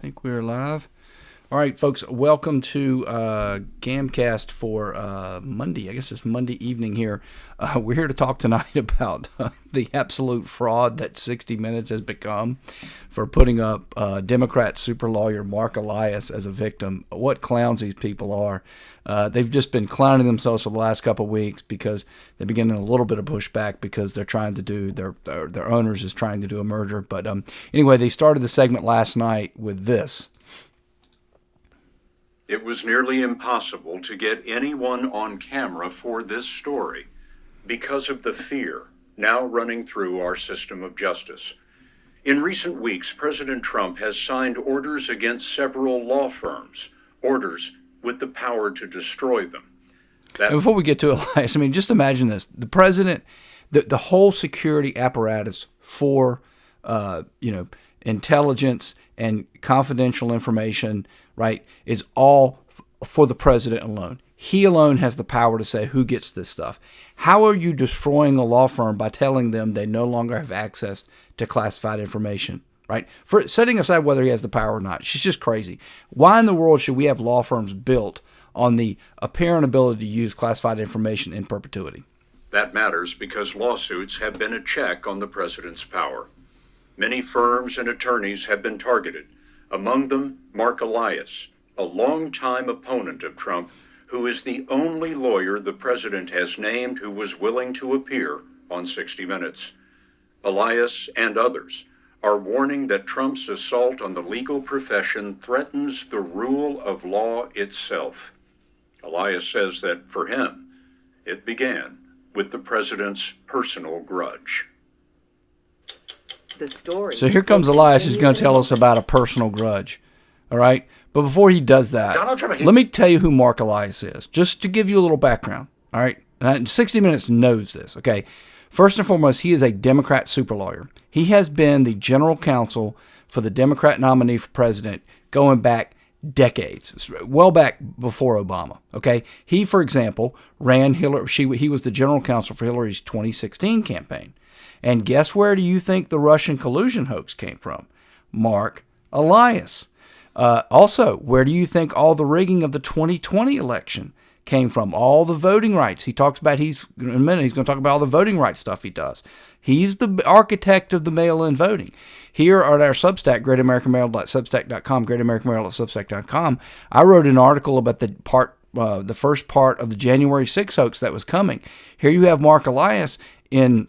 think we're live. All right, folks, welcome to Gamcast for Monday. I guess it's Monday evening here. We're here to talk tonight about the absolute fraud that 60 Minutes has become for putting up Democrat super lawyer Marc Elias as a victim. What clowns these people are. They've just been clowning themselves for the last couple of weeks because they're beginning a little bit of pushback because they're trying to do, their owners is trying to do a merger. But anyway, they started the segment last night with this. It was nearly impossible to get anyone on camera for this story because of the fear now running through our system of justice. In recent weeks, President Trump has signed orders against several law firms, orders with the power to destroy them. And before we get to Elias, I mean, just imagine this. The president, the whole security apparatus for, intelligence and confidential information, right, is all for the president alone. He alone has the power to say who gets this stuff. How are you destroying a law firm by telling them they no longer have access to classified information, right? For setting aside whether he has the power or not, she's just crazy. Why in the world should we have law firms built on the apparent ability to use classified information in perpetuity? That matters because lawsuits have been a check on the president's power. Many firms and attorneys have been targeted. Among them, Marc Elias, a longtime opponent of Trump, who is the only lawyer the president has named who was willing to appear on 60 Minutes. Elias and others are warning that Trump's assault on the legal profession threatens the rule of law itself. Elias says that, for him, it began with the president's personal grudge. The story. So here comes Elias, who's going to tell us about a personal grudge. All right? But before he does that, let me tell you who Marc Elias is, just to give you a little background. All right? And 60 Minutes knows this, okay? First and foremost, he is a Democrat super lawyer. He has been the general counsel for the Democrat nominee for president going back decades, well back before Obama, okay? He, for example, ran Hillary. He was the general counsel for Hillary's 2016 campaign. And guess where do you think the Russian collusion hoax came from? Marc Elias. Also, where do you think all the rigging of the 2020 election came from? All the voting rights. He talks about, in a minute, he's going to talk about all the voting rights stuff he does. He's the architect of the mail-in voting. Here at our Substack, greatamericanmail.substack.com, greatamericanmail.substack.com, I wrote an article about the first part of the January 6th hoax that was coming. Here you have Marc Elias in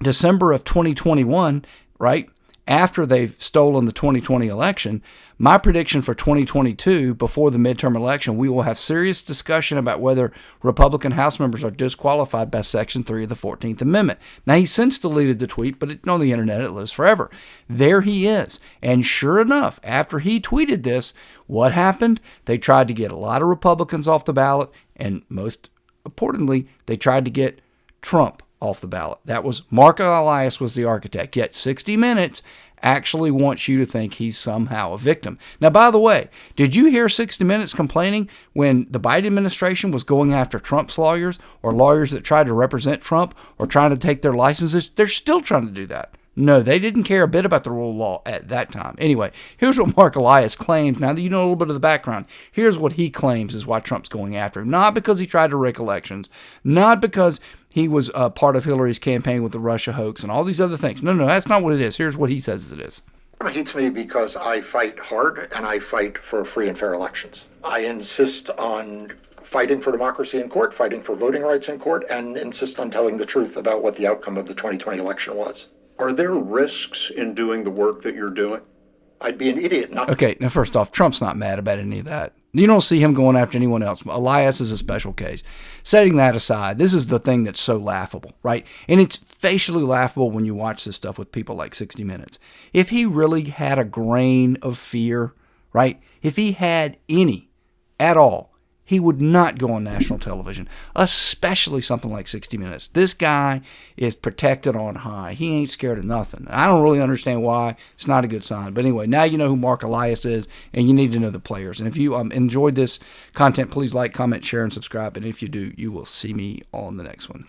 December of 2021, right, after they've stolen the 2020 election. My prediction for 2022, before the midterm election, we will have serious discussion about whether Republican House members are disqualified by Section 3 of the 14th Amendment. Now, he's since deleted the tweet, but on the internet it lives forever. There he is. And sure enough, after he tweeted this, what happened? They tried to get a lot of Republicans off the ballot, and most importantly, they tried to get Trump off the ballot. That was Marc Elias was the architect. Yet 60 Minutes actually wants you to think he's somehow a victim. Now, by the way, did you hear 60 Minutes complaining when the Biden administration was going after Trump's lawyers or lawyers that tried to represent Trump or trying to take their licenses? They're still trying to do that. No, they didn't care a bit about the rule of law at that time. Anyway, here's what Marc Elias claims. Now that you know a little bit of the background, here's what he claims is why Trump's going after him. Not because he tried to rig elections, not because he was part of Hillary's campaign with the Russia hoax and all these other things. No, that's not what it is. Here's what he says it is. It hates me because I fight hard and I fight for free and fair elections. I insist on fighting for democracy in court, fighting for voting rights in court, and insist on telling the truth about what the outcome of the 2020 election was. Are there risks in doing the work that you're doing? I'd be an idiot not to. Okay, now first off, Trump's not mad about any of that. You don't see him going after anyone else. Elias is a special case. Setting that aside, this is the thing that's so laughable, right? And it's facially laughable when you watch this stuff with people like 60 Minutes. If he really had a grain of fear, right? If he had any at all, he would not go on national television, especially something like 60 Minutes. This guy is protected on high. He ain't scared of nothing. I don't really understand why. It's not a good sign. But anyway, now you know who Marc Elias is, and you need to know the players. And if you enjoyed this content, please like, comment, share, and subscribe. And if you do, you will see me on the next one.